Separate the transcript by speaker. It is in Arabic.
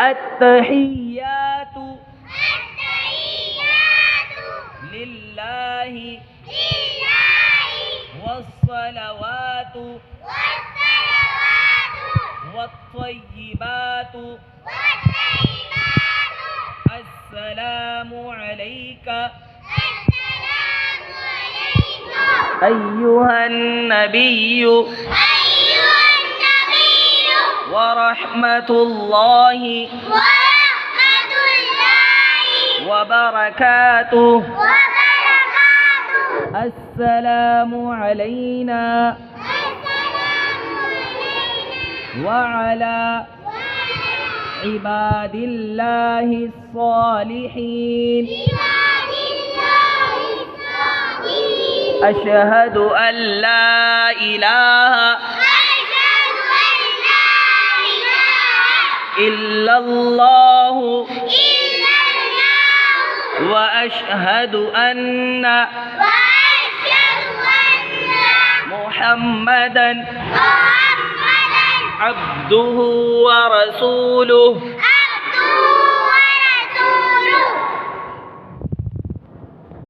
Speaker 1: التحيات لله والصلوات والطيبات السلام عليك أيها النبي ورحمة الله وبركاته السلام علينا وعلى عباد الله الصالحين أشهد أن لا إله إلا الله وأشهد أن محمدا عبده ورسوله